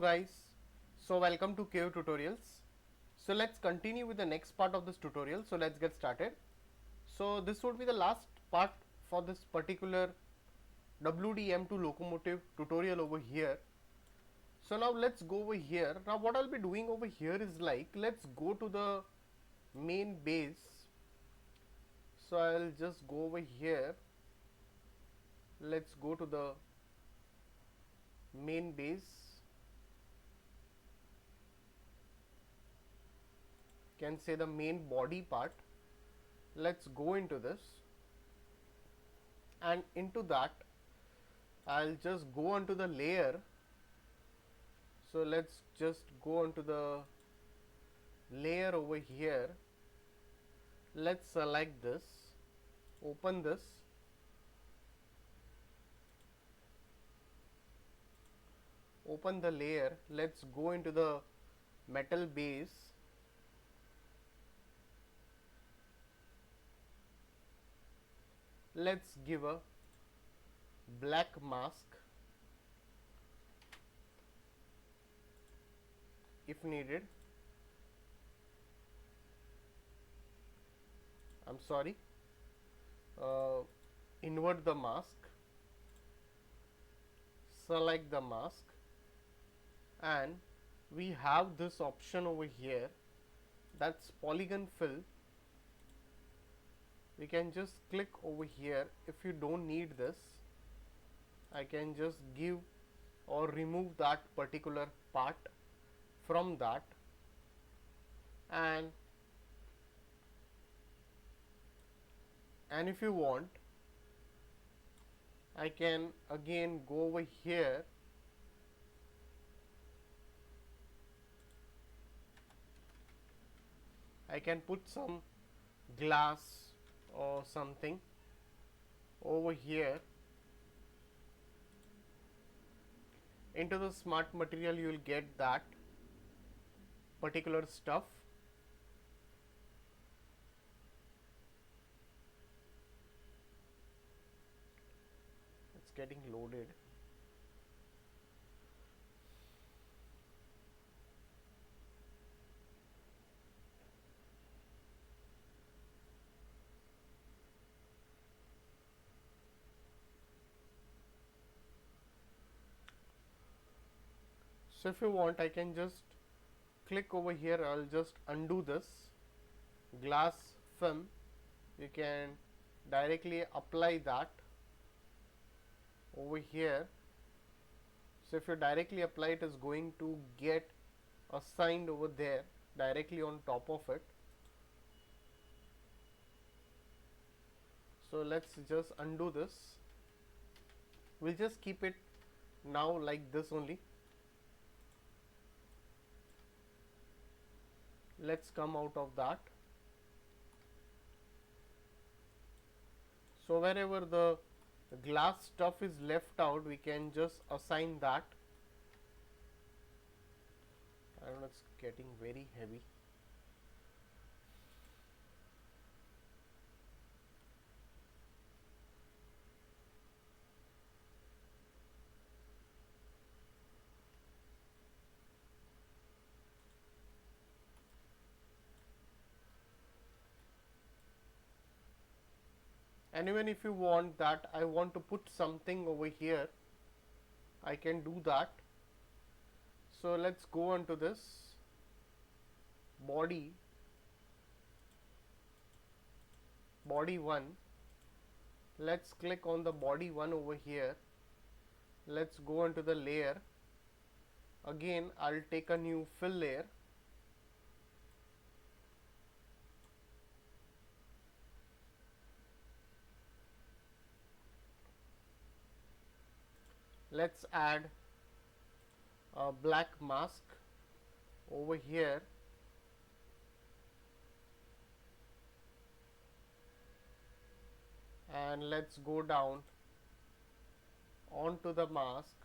guys, so welcome to KO tutorials. So let's continue with the next part of this tutorial. So let's get started. So this would be the last part for this particular WDM2 locomotive tutorial over here. So now let's go over here. Now what I'll be doing over here is like, let's go to the main base. So I'll just go over here. Let's go to the main base. Can say the main body part. Let's go into this, and into that I'll just go onto the layer. So let's just go onto the layer over here. Let's select this, open this, open the layer. Let's go into the metal base. Let's give a black mask if needed. I'm sorry, invert the mask, select the mask, and we have this option over here, that's polygon fill. We can just click over here. If you don't need this, I can just give or remove that particular part from that, and if you want, I can again go over here, I can put some glass or something over here. Into the smart material you will get that particular stuff. It's getting loaded. So if you want, I can just click over here. I'll just undo this glass film. You can directly apply that over here. So if you directly apply, it is going to get assigned over there directly on top of it. So let's just undo this. We'll just keep it now like this only. Let's come out of that. So wherever the glass stuff is left out, we can just assign that. I don't know, it's getting very heavy. And even if you want that, I want to put something over here, I can do that. So let's go onto this body 1. Let's click on the body 1 over here. Let's go into the layer. Again, I'll take a new fill layer. Let's add a black mask over here. And let's go down onto the mask.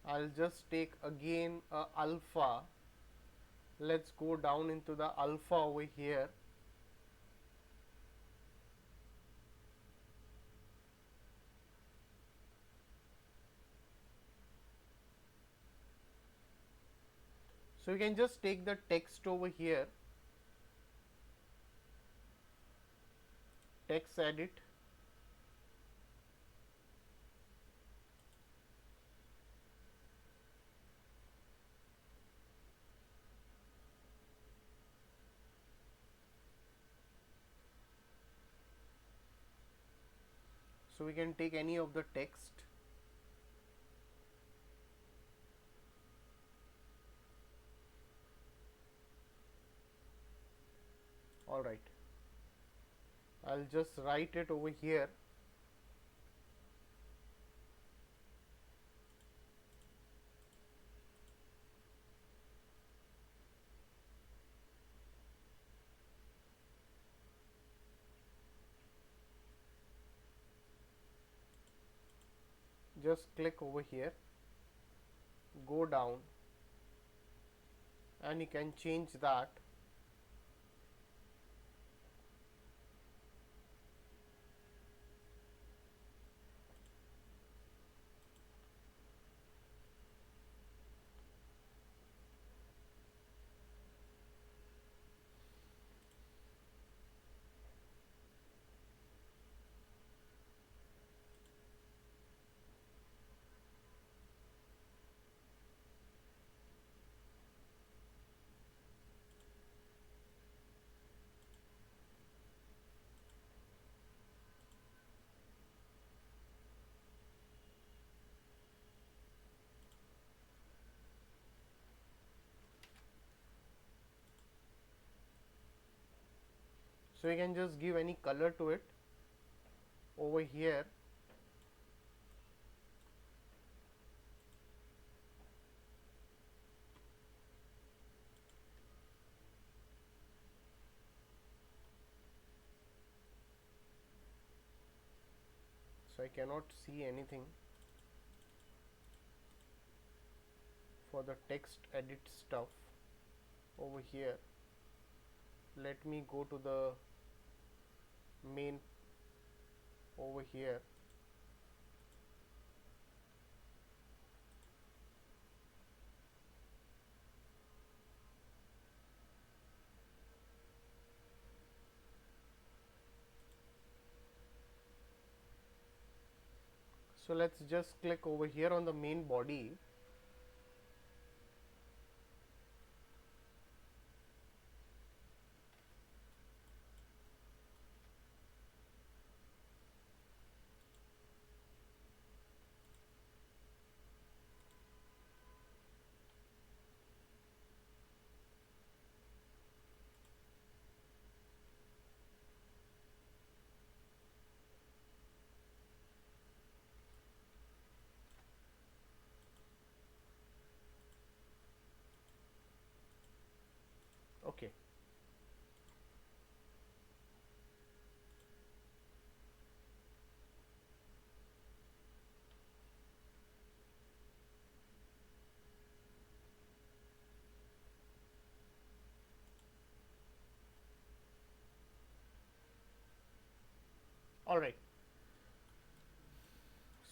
I'll just take again a alpha. Let's go down into the alpha over here. So we can just take the text over here, text edit, so we can take any of the text. Alright, I'll just write it over here. Just click over here, go down, and you can change that. So you can just give any color to it over here. So I cannot see anything for the text edit stuff over here. Let me go to the main over here. So let's just click over here on the main body. Okay. Alright.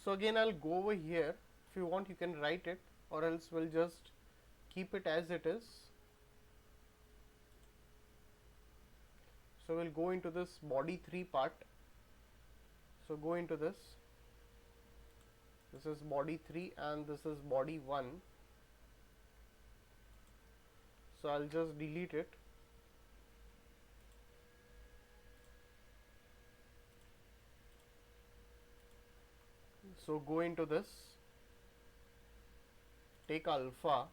So again I'll go over here. If you want you can write it, or else we'll just keep it as it is. So we'll go into this body 3 part. So go into this. This is body 3 and this is body 1. So I'll just delete it. So go into this, take alpha,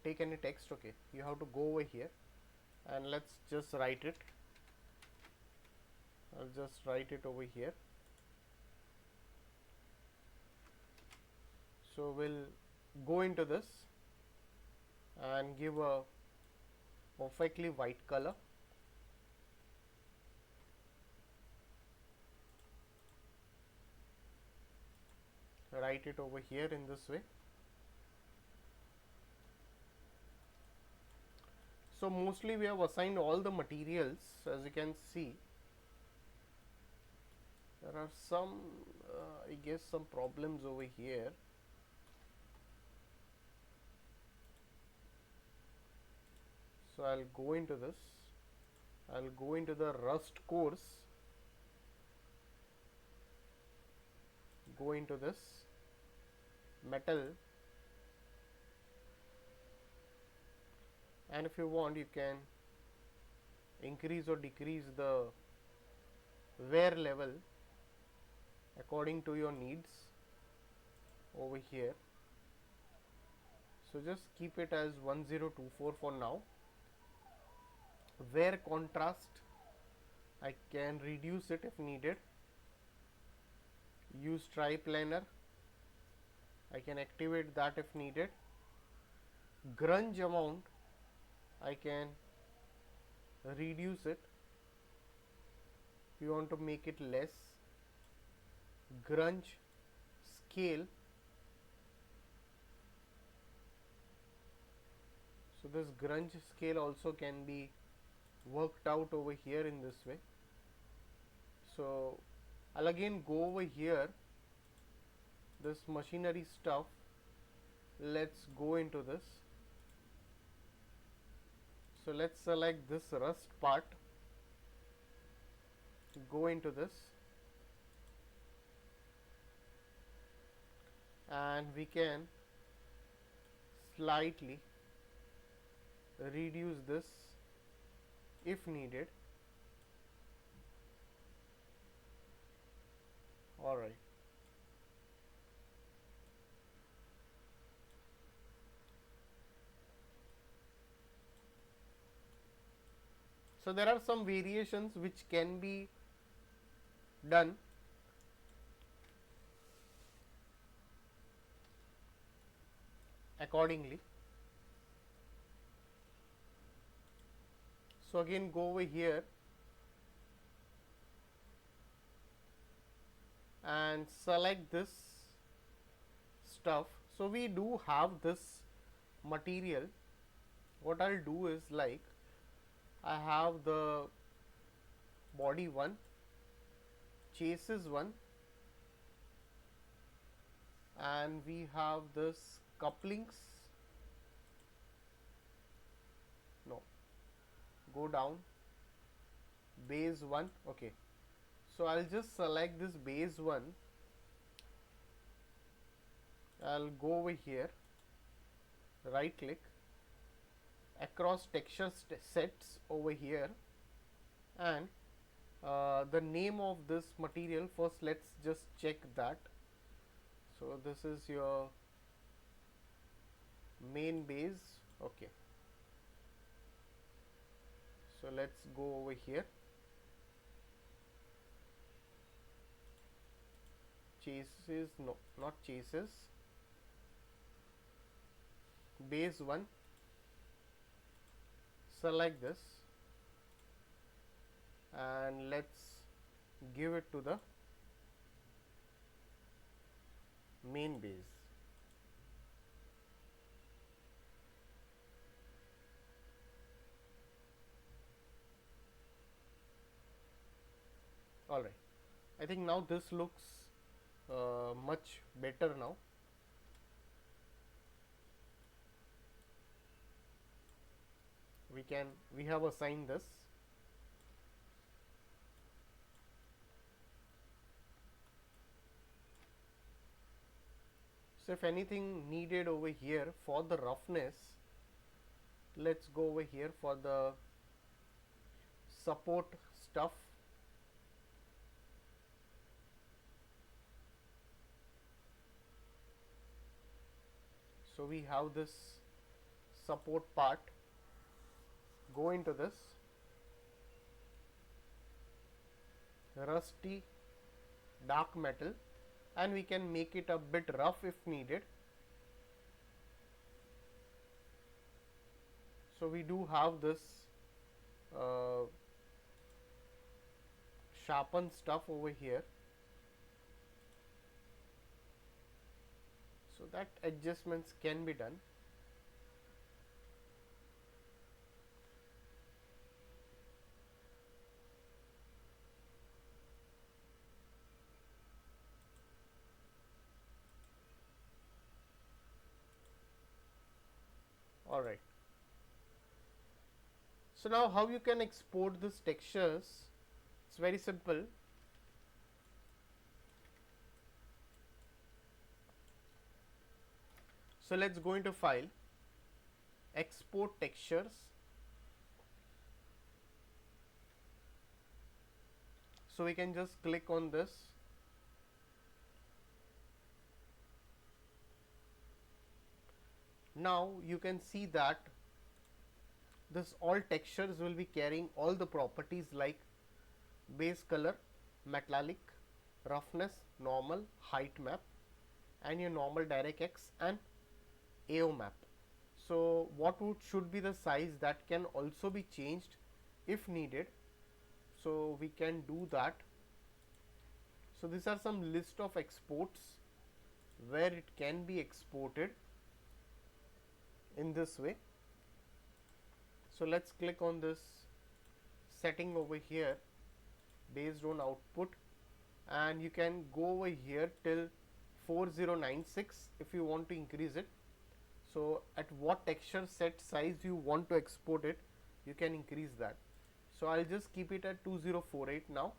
take any text. Okay, you have to go over here and let's just write it. I'll just write it over here. So we'll go into this and give a perfectly white color. Write it over here in this way. So mostly we have assigned all the materials, as you can see. There are some I guess some problems over here. So I'll go into this. I'll go into the Rust course. Go into this metal, and if you want you can increase or decrease the wear level according to your needs over here. So just keep it as 1024 for now. Wear contrast, I can reduce it if needed. Use triplanar, I can activate that if needed. Grunge amount, I can reduce it if you want to make it less. Grunge scale, so this grunge scale also can be worked out over here in this way. So I'll again go over here, this machinery stuff. Let's go into this. So let's select this rust part, go into this, and we can slightly reduce this if needed. All right. So there are some variations which can be done. Accordingly. So again go over here and select this stuff. So we do have this material. What I'll do is, like, I have the body one, chassis one, and we have this couplings. No, go down, base one. Okay, so I'll just select this base one. I'll go over here, right click, across texture sets over here, and the name of this material, first let's just check that. So this is your main base. Okay, so let's go over here, chases, no, not chases, base one, select this and let's give it to the main base. All right, I think now this looks much better now. We have assigned this. So if anything needed over here for the roughness, let's go over here for the support stuff. So we have this support part, go into this rusty dark metal, and we can make it a bit rough if needed. So we do have this sharpened stuff over here, so that adjustments can be done. Alright. So now how you can export these textures? It's very simple. So let's go into file, export textures. So we can just click on this. Now you can see that this all textures will be carrying all the properties like base color, metallic, roughness, normal, height map, and your normal DirectX and AO map. So what should be the size, that can also be changed if needed. So we can do that. So these are some list of exports where it can be exported in this way. So let's click on this setting over here based on output, and you can go over here till 4096 if you want to increase it. So at what texture set size you want to export it, you can increase that. So I'll just keep it at 2048 now,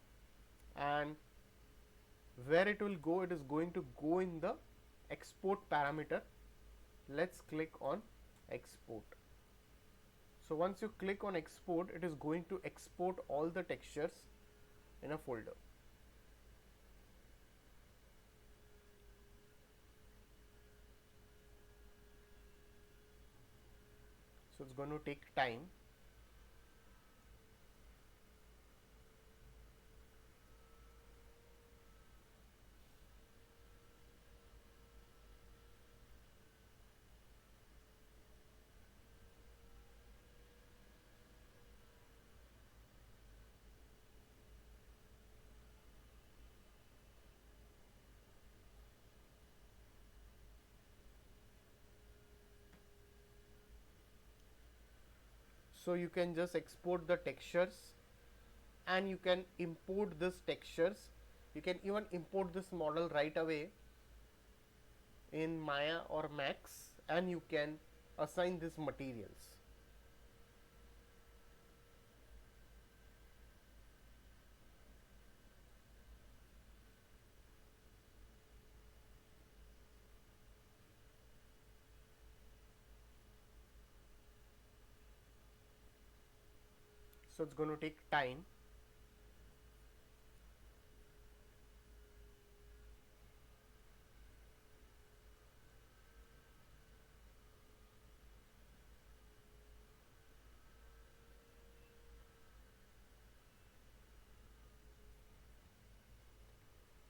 and where it will go, it is going to go in the export parameter. Let's click on export. So once you click on export, it is going to export all the textures in a folder. So it's going to take time. So you can just export the textures, and you can import these textures. You can even import this model right away in Maya or Max, and you can assign these materials. So it's going to take time.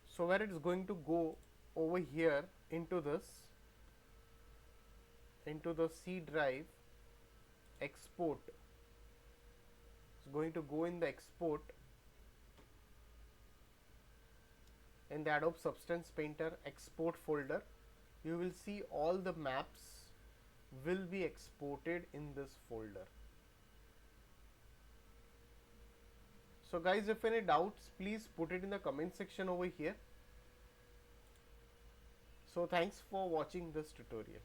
So where it is going to go over here into this, into the C drive, export. It's going to go in the export in the Adobe Substance Painter export folder. You will see all the maps will be exported in this folder. So guys, if any doubts, please put it in the comment section over here. So thanks for watching this tutorial.